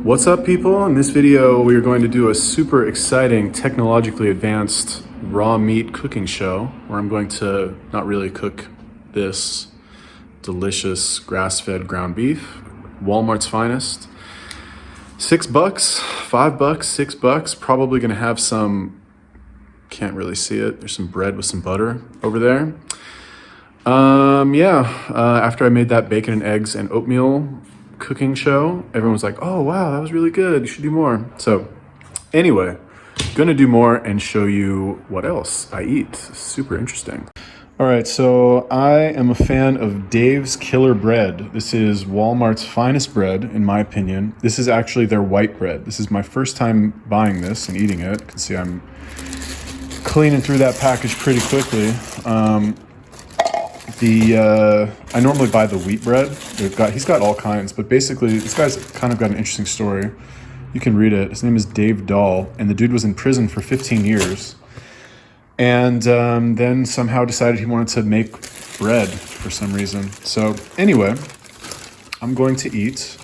What's up, people? In this video we are going to do a super exciting technologically advanced raw meat cooking show where I'm going to not really cook this delicious grass-fed ground beef, Walmart's finest. $6, $5, $6, probably gonna have some, can't really see it, there's some bread with some butter over there. After I made that bacon and eggs and oatmeal cooking show, everyone was like, oh wow, that was really good, you should do more. So anyway, gonna do more and show you what else I eat. Super interesting. All right, so I am a fan of Dave's Killer Bread. This is Walmart's finest bread, in my opinion. This is actually their white bread. This is my first time buying this and eating it. You can see I'm cleaning through that package pretty quickly. I normally buy the wheat bread. He's got all kinds, but basically this guy's kind of got an interesting story. You can read it. His name is Dave Dahl, and the dude was in prison for 15 years. And then somehow decided he wanted to make bread for some reason. So anyway, I'm going to eat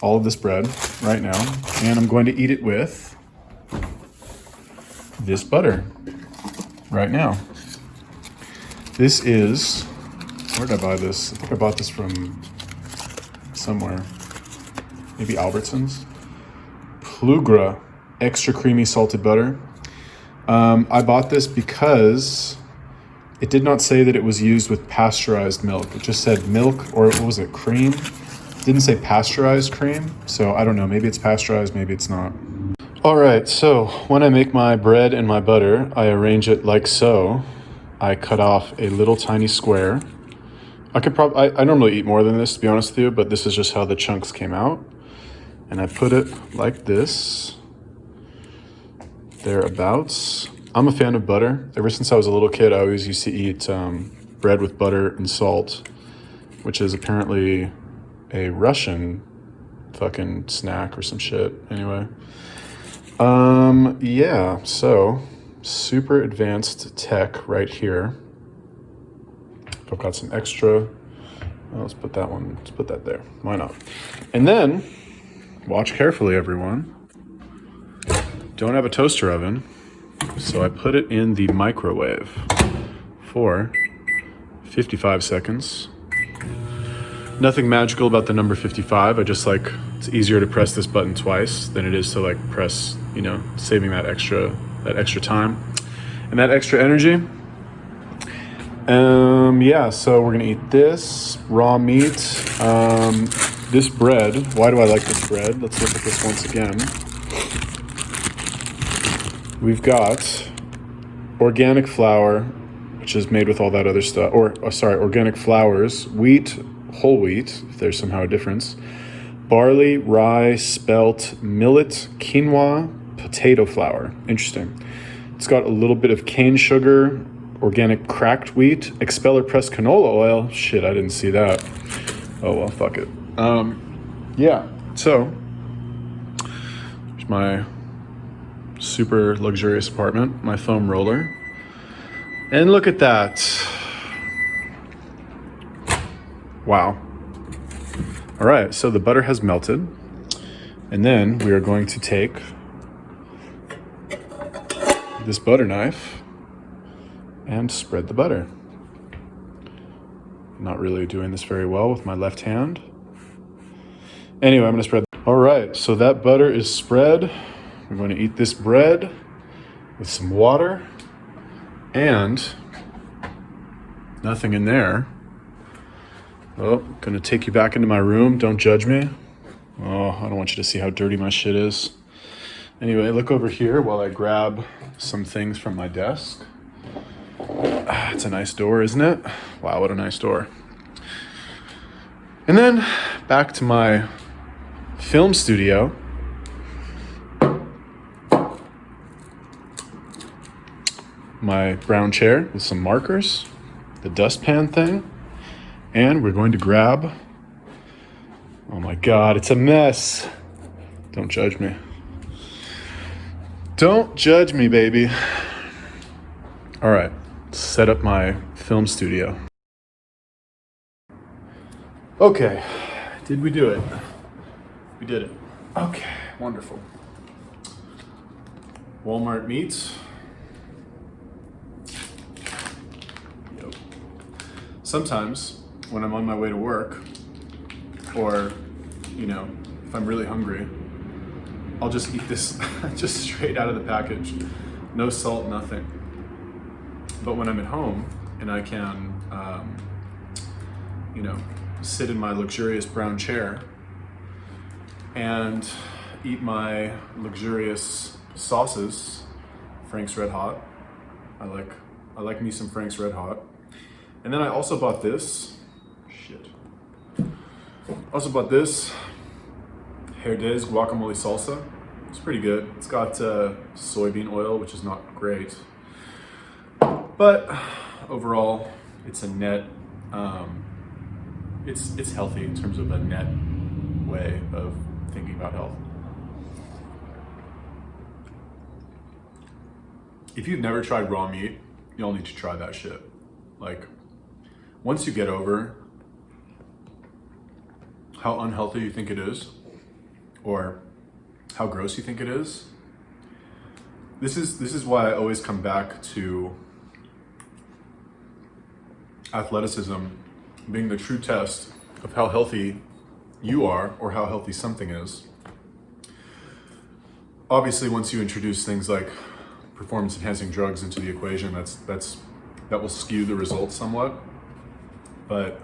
all of this bread right now, and I'm going to eat it with this butter right now. This is, where did I buy this? I think I bought this from somewhere, maybe Albertsons. Plugra extra creamy salted butter. I bought this because it did not say that it was used with pasteurized milk. It just said milk, or what was it, cream? It didn't say pasteurized cream, so I don't know, maybe it's pasteurized, maybe it's not. All right, so when I make my bread and my butter, I arrange it like so. I cut off a little tiny square. I normally eat more than this, to be honest with you, but this is just how the chunks came out. And I put it like this, thereabouts. I'm a fan of butter. Ever since I was a little kid, I always used to eat bread with butter and salt, which is apparently a Russian fucking snack or some shit. Anyway. So super advanced tech right here. I've got some extra. Let's put that there. Why not? And then, watch carefully, everyone. Don't have a toaster oven, so I put it in the microwave for 55 seconds. Nothing magical about the number 55. I just like, it's easier to press this button twice than it is to like press, saving that extra time and that extra energy. So we're gonna eat this raw meat. This bread, why do I like this bread? Let's look at this once again. We've got organic flour, which is made with all that other stuff, organic flours, wheat, whole wheat, if there's somehow a difference, barley, rye, spelt, millet, quinoa, potato flour. Interesting. It's got a little bit of cane sugar, organic cracked wheat, expeller pressed canola oil. Shit, I didn't see that. Oh well, fuck it. So here's my super luxurious apartment, my foam roller. And look at that. Wow. All right, so the butter has melted. And then we are going to take this butter knife and spread the butter. Not really doing this very well with my left hand. Anyway, I'm gonna spread. All right, so that butter is spread. We're going to eat this bread with some water and nothing in there. Oh, gonna take you back into my room. Don't judge me. Oh, I don't want you to see how dirty my shit is. Anyway, look over here while I grab some things from my desk. It's a nice door, isn't it? Wow, what a nice door. And then back to my film studio. My brown chair with some markers, the dustpan thing, and we're going to grab, oh my God, it's a mess. Don't judge me. Don't judge me, baby. All right, set up my film studio. Okay, Did we do it? We did it. Okay, wonderful. Walmart meats. Yep. Sometimes when I'm on my way to work, or, you know, if I'm really hungry, I'll just eat this just straight out of the package. No salt, nothing. But when I'm at home and I can, you know, sit in my luxurious brown chair and eat my luxurious sauces, Frank's Red Hot. I like me some Frank's Red Hot. And then I also bought this. Also bought this Herdez guacamole salsa. It's pretty good. It's got soybean oil, which is not great, but overall, it's a net. It's healthy in terms of a net way of thinking about health. If you've never tried raw meat, you'll need to try that shit. Like, once you get over how unhealthy you think it is, or how gross you think it is, this is why I always come back to athleticism being the true test of how healthy you are or how healthy something is. Obviously, once you introduce things like performance enhancing drugs into the equation, that will skew the results somewhat. But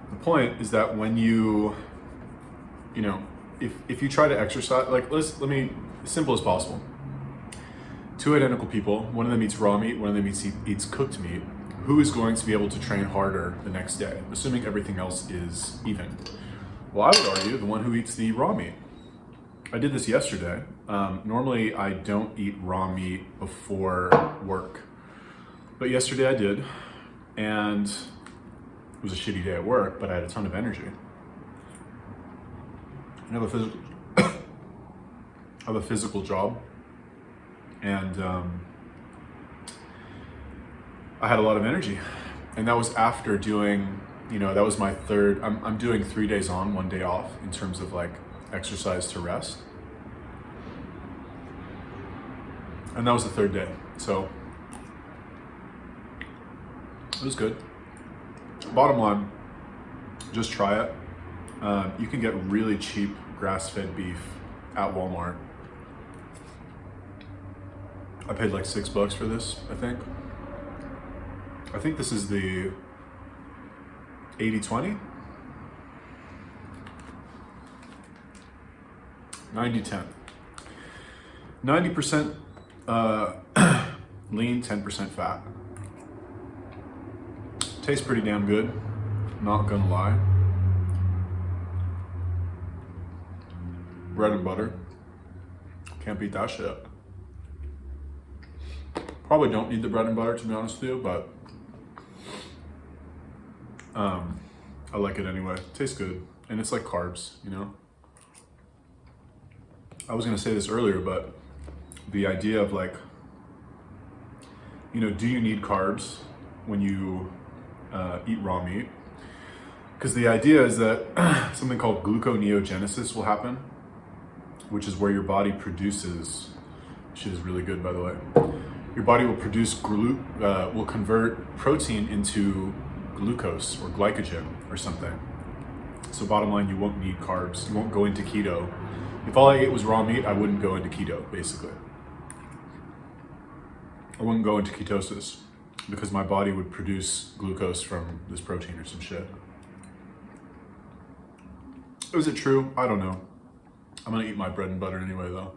the point is that when you know, if you try to exercise, like let me, as simple as possible. Two identical people, one of them eats raw meat, one of them eats cooked meat. Who is going to be able to train harder the next day, assuming everything else is even? Well, I would argue the one who eats the raw meat. I did this yesterday. Normally I don't eat raw meat before work, but yesterday I did, and it was a shitty day at work, but I had a ton of energy. I have a physical job, and I had a lot of energy, and that was after doing, you know, that was my third. I'm doing 3 days on, 1 day off in terms of like exercise to rest, and that was the third day, so it was good. Bottom line, just try it. You can get really cheap grass-fed beef at Walmart. I paid like $6 for this, I think. I think this is the 80-20? 90-10. 90% lean, 10% fat. Tastes pretty damn good, not gonna lie. Bread and butter. Can't beat that shit. Probably don't need the bread and butter, to be honest with you, but I like it anyway. Tastes good, and it's like carbs, you know? I was gonna say this earlier, but the idea of like, you know, do you need carbs when you eat raw meat? Because the idea is that something called gluconeogenesis will happen, which is where your body produces, which is really good, by the way. Your body will produce will convert protein into glucose or glycogen or something. So bottom line, you won't need carbs. You won't go into keto. If all I ate was raw meat, I wouldn't go into keto, basically. I wouldn't go into ketosis because my body would produce glucose from this protein or some shit. Is it true? I don't know. I'm gonna eat my bread and butter anyway, though.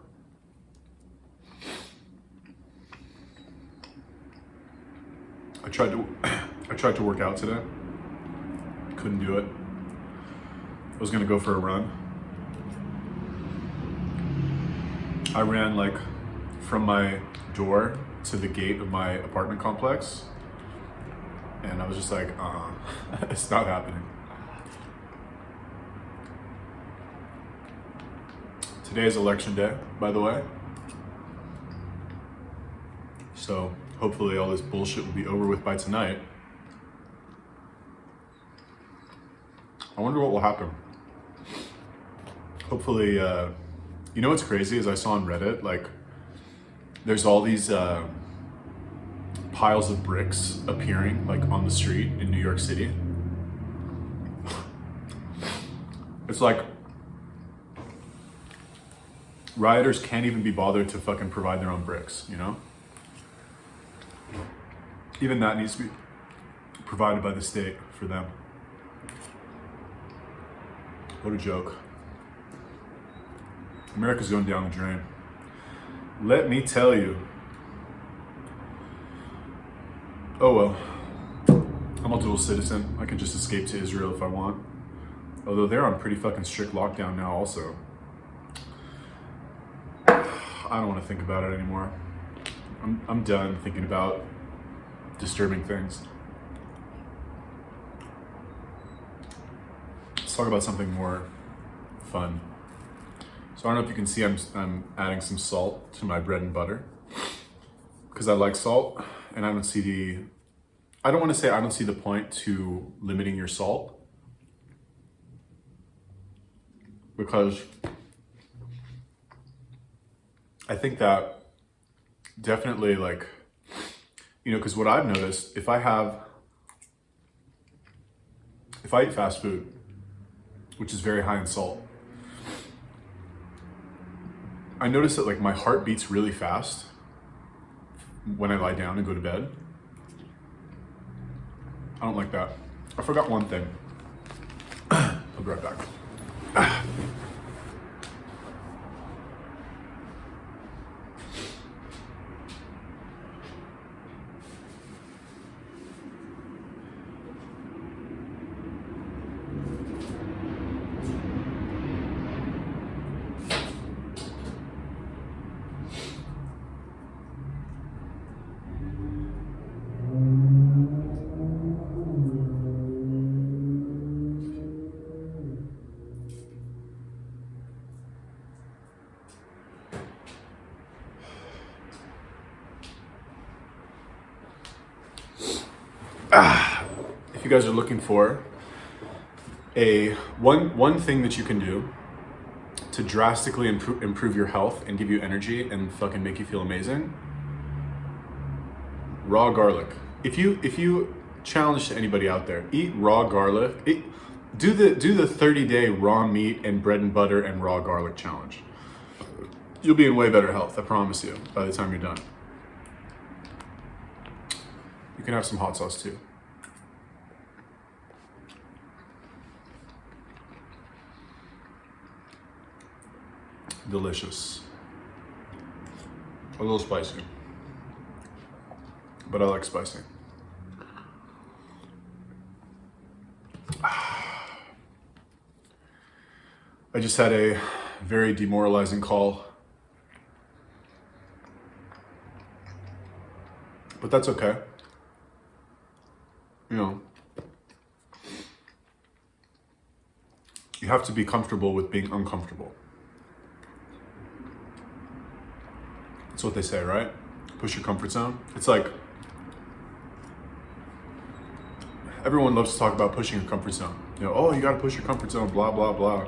I tried to work out today. Couldn't do it. I was gonna go for a run. I ran like from my door to the gate of my apartment complex, and I was just like, it's not happening. Today is election day, by the way. So hopefully all this bullshit will be over with by tonight. I wonder what will happen. hopefully, you know what's crazy is I saw on Reddit, like, there's all these piles of bricks appearing like on the street in New York City. It's like rioters can't even be bothered to fucking provide their own bricks, you know? Even that needs to be provided by the state for them. What a joke. America's going down the drain. Let me tell you. Oh well. I'm a dual citizen. I can just escape to Israel if I want. Although they're on pretty fucking strict lockdown now also. I don't want to think about it anymore. I'm done thinking about disturbing things. Let's talk about something more fun. So I don't know if you can see I'm adding some salt to my bread and butter because I like salt, and I don't want to say I don't see the point to limiting your salt, because I think that definitely, like, you know, because what I've noticed, if I eat fast food, which is very high in salt, I notice that like my heart beats really fast when I lie down and go to bed. I don't like that. I forgot one thing. I'll be right back. If you guys are looking for one thing that you can do to drastically improve your health and give you energy and fucking make you feel amazing, raw garlic. If you challenge to anybody out there, eat raw garlic. Do the 30-day raw meat and bread and butter and raw garlic challenge. You'll be in way better health, I promise you, by the time you're done. You can have some hot sauce too. Delicious. A little spicy, but I like spicy. I just had a very demoralizing call, but that's okay. You know, you have to be comfortable with being uncomfortable. That's what they say, right? Push your comfort zone. It's like, everyone loves to talk about pushing your comfort zone. You know, oh, you gotta push your comfort zone, blah, blah, blah.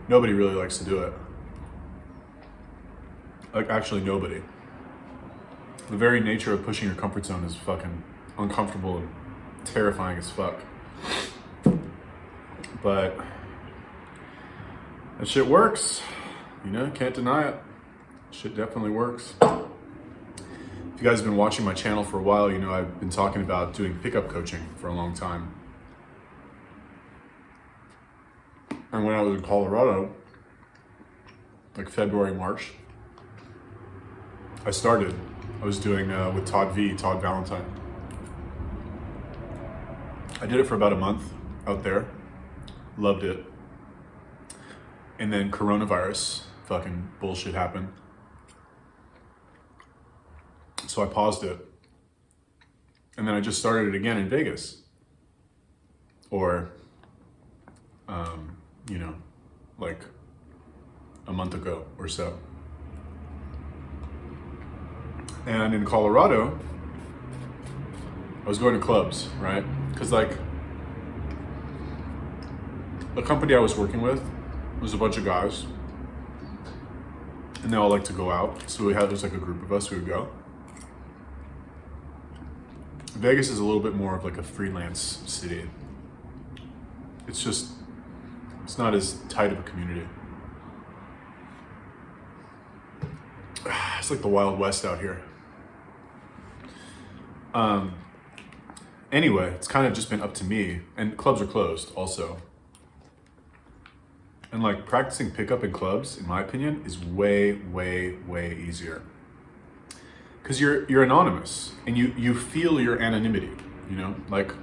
Nobody really likes to do it. Like, actually nobody. The very nature of pushing your comfort zone is fucking uncomfortable and terrifying as fuck. But that shit works. You know, can't deny it. Shit definitely works. If you guys have been watching my channel for a while, you know I've been talking about doing pickup coaching for a long time. And when I was in Colorado, like February, March, I was doing with Todd Valentine. I did it for about a month out there. Loved it. And then coronavirus fucking bullshit happened. So I paused it. And then I just started it again in Vegas. Or, you know, like a month ago or so. And in Colorado, I was going to clubs, right? Because like, the company I was working with There's a bunch of guys, and they all like to go out. So there's like a group of us who would go. Vegas is a little bit more of like a freelance city. It's not as tight of a community. It's like the Wild West out here. Anyway, it's kind of just been up to me, and clubs are closed also. And like practicing pickup in clubs, in my opinion, is way, way, way easier. Because you're anonymous and you feel your anonymity, you know? Like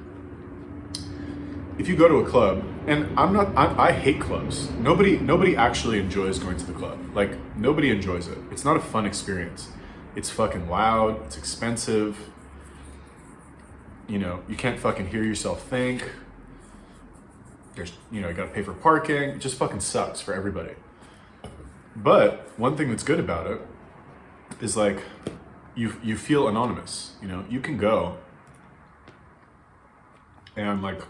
if you go to a club, and I hate clubs. Nobody actually enjoys going to the club. Like nobody enjoys it. It's not a fun experience. It's fucking loud, it's expensive. You know, you can't fucking hear yourself think. You gotta pay for parking. It just fucking sucks for everybody. But one thing that's good about it is like, you feel anonymous, you know? You can go and like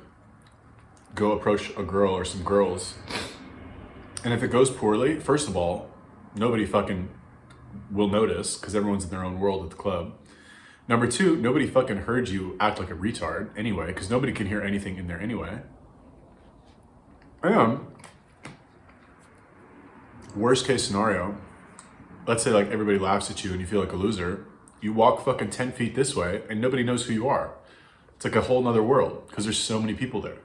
go approach a girl or some girls, and if it goes poorly, first of all, nobody fucking will notice because everyone's in their own world at the club. Number two, nobody fucking heard you act like a retard anyway, because nobody can hear anything in there anyway. And worst case scenario, let's say like everybody laughs at you and you feel like a loser. You walk fucking 10 feet this way and nobody knows who you are. It's like a whole nother world because there's so many people there.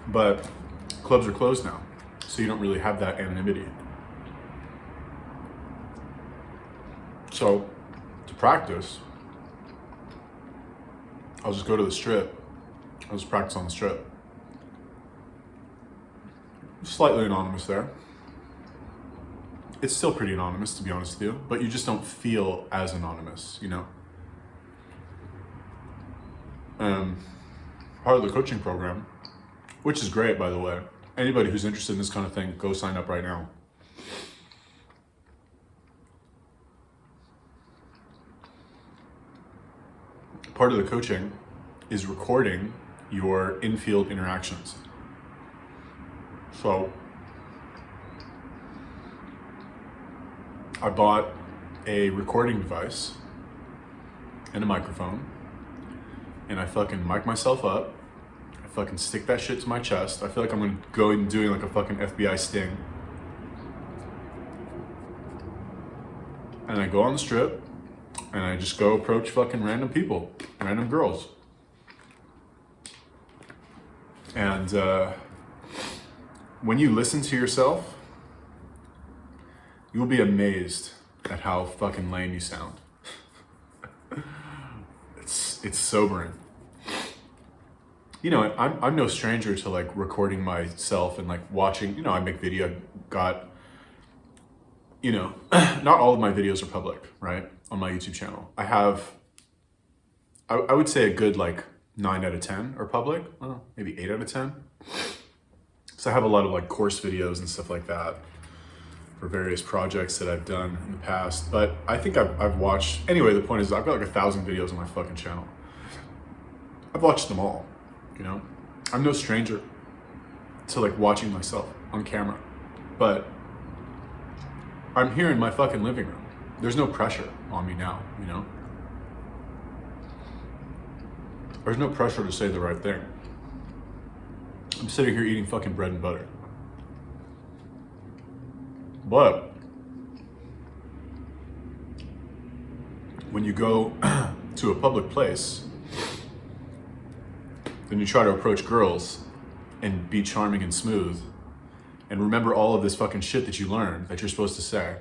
But clubs are closed now, so you don't really have that anonymity. So to practice, I'll just go to the strip. I'll just practice on the strip. Slightly anonymous there. It's still pretty anonymous, to be honest with you, but you just don't feel as anonymous, you know? Part of the coaching program, which is great, by the way. Anybody who's interested in this kind of thing, go sign up right now. Part of the coaching is recording your in-field interactions. So I bought a recording device and a microphone, and I fucking mic myself up. I fucking stick that shit to my chest. I feel like I'm gonna go and doing like a fucking FBI sting. And I go on the strip, and I just go approach fucking random people, random girls. And when you listen to yourself, you'll be amazed at how fucking lame you sound. It's sobering. You know, I'm no stranger to like recording myself and like watching, you know, I make video, got, you know, not all of my videos are public, right? On my YouTube channel. I have, I would say a good like 9 out of 10 are public, well, maybe 8 out of 10. So I have a lot of like course videos and stuff like that for various projects that I've done in the past. But I think I've watched, anyway, the point is I've got like 1,000 videos on my fucking channel. I've watched them all, you know? I'm no stranger to like watching myself on camera, but I'm here in my fucking living room. There's no pressure on me now, you know? There's no pressure to say the right thing. I'm sitting here eating fucking bread and butter. But when you go to a public place, then you try to approach girls and be charming and smooth and remember all of this fucking shit that you learned that you're supposed to say.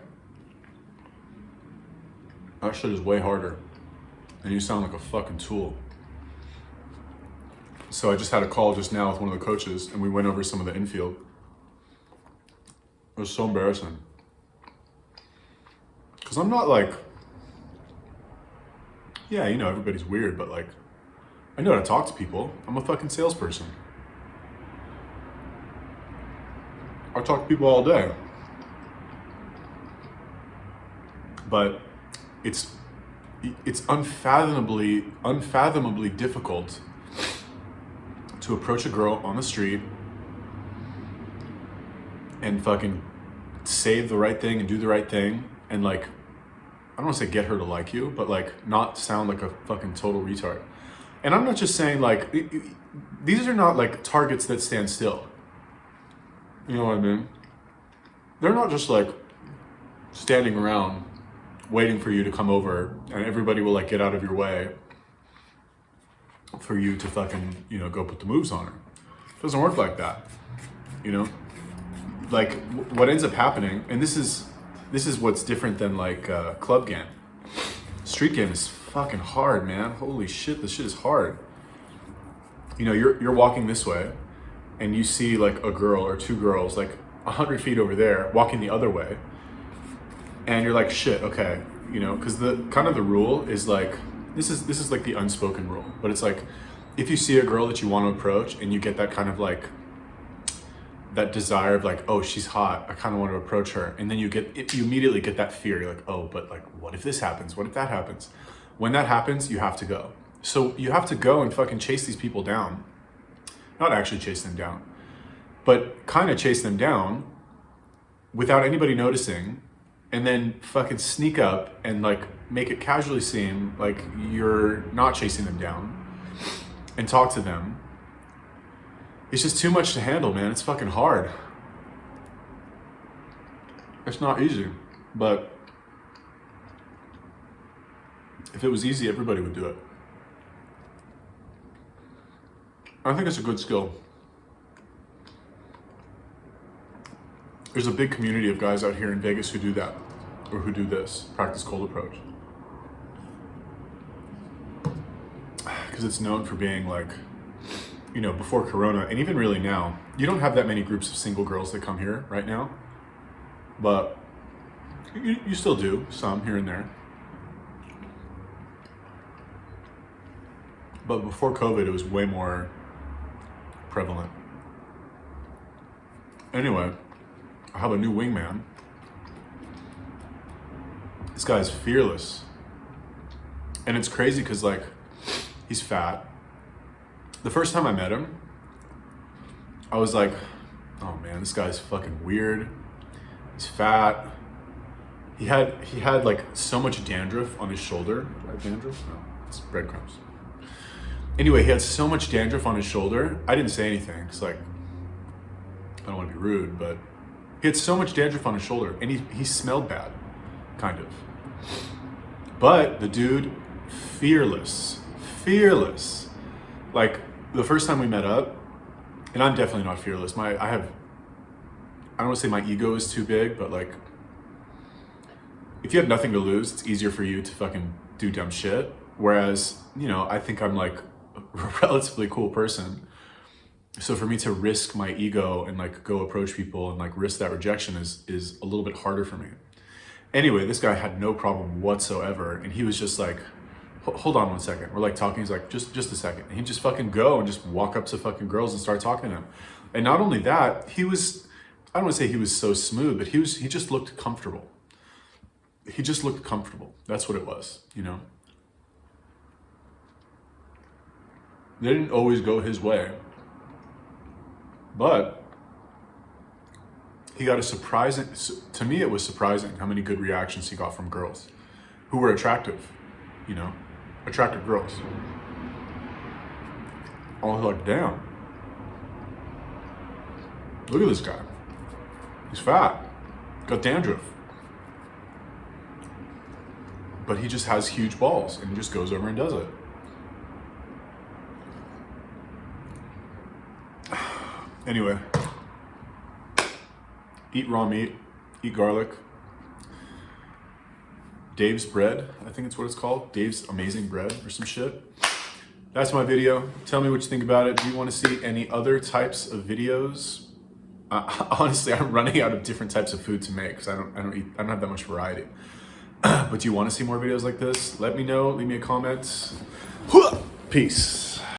That shit is way harder, and you sound like a fucking tool. So I just had a call just now with one of the coaches, and we went over some of the infield. It was so embarrassing. Because I'm not like, yeah, you know, everybody's weird, but like, I know how to talk to people. I'm a fucking salesperson. I talk to people all day. But it's unfathomably difficult to approach a girl on the street and fucking say the right thing and do the right thing and like, I don't want to say get her to like you, but like not sound like a fucking total retard. And I'm not just saying like, these are not like targets that stand still. You know what I mean? They're not just like standing around waiting for you to come over and everybody will like get out of your way for you to fucking, you know, go put the moves on her. It doesn't work like that, you know? Like what ends up happening, and this is what's different than like club game. Street game is fucking hard, man. Holy shit, this shit is hard. You know, you're walking this way and you see like a girl or two girls like 100 feet over there walking the other way. And you're like, shit, okay, you know, because the kind of the rule is like, this is like the unspoken rule, but it's like, if you see a girl that you want to approach and you get that kind of like, that desire of like, oh, she's hot, I kind of want to approach her. And then you immediately get that fear. You're like, oh, but like, what if this happens? What if that happens? When that happens, you have to go. So you have to go and fucking chase these people down. Not actually chase them down, but kind of chase them down without anybody noticing, and then fucking sneak up and like make it casually seem like you're not chasing them down and talk to them. It's just too much to handle, man. It's fucking hard. It's not easy, but if it was easy, everybody would do it. I think it's a good skill. There's a big community of guys out here in Vegas who do that, or who do this, practice cold approach. Because it's known for being like, you know, before Corona, and even really now, you don't have that many groups of single girls that come here right now, but you still do, some here and there. But before COVID, it was way more prevalent. Anyway, I have a new wingman. This guy's fearless. And it's crazy because like, he's fat. The first time I met him, I was like, oh man, this guy's fucking weird. He's fat. He had like so much dandruff on his shoulder. Dandruff? No, it's breadcrumbs. Anyway, he had so much dandruff on his shoulder. I didn't say anything because like, I don't want to be rude, but he had so much dandruff on his shoulder and he smelled bad, kind of. But the dude, fearless. Like the first time we met up, and I'm definitely not fearless. I don't want to say my ego is too big, but like, if you have nothing to lose, it's easier for you to fucking do dumb shit. Whereas, you know, I think I'm like a relatively cool person. So for me to risk my ego and like go approach people and like risk that rejection is a little bit harder for me. Anyway, this guy had no problem whatsoever. And he was just like, hold on 1 second. We're like talking, he's like, just a second. And he'd just fucking go and just walk up to fucking girls and start talking to them. And not only that, he was, I don't want to say he was so smooth, but he just looked comfortable. He just looked comfortable. That's what it was, you know? They didn't always go his way, but he got a surprising, to me it was surprising how many good reactions he got from girls who were attractive, you know, attractive girls. I was like, damn, look at this guy. He's fat, got dandruff, but he just has huge balls and he just goes over and does it. Anyway, eat raw meat, eat garlic. Dave's bread, I think it's what it's called. Dave's amazing bread or some shit. That's my video. Tell me what you think about it. Do you want to see any other types of videos? Honestly, I'm running out of different types of food to make because I don't have that much variety. But do you want to see more videos like this? Let me know. Leave me a comment. Peace.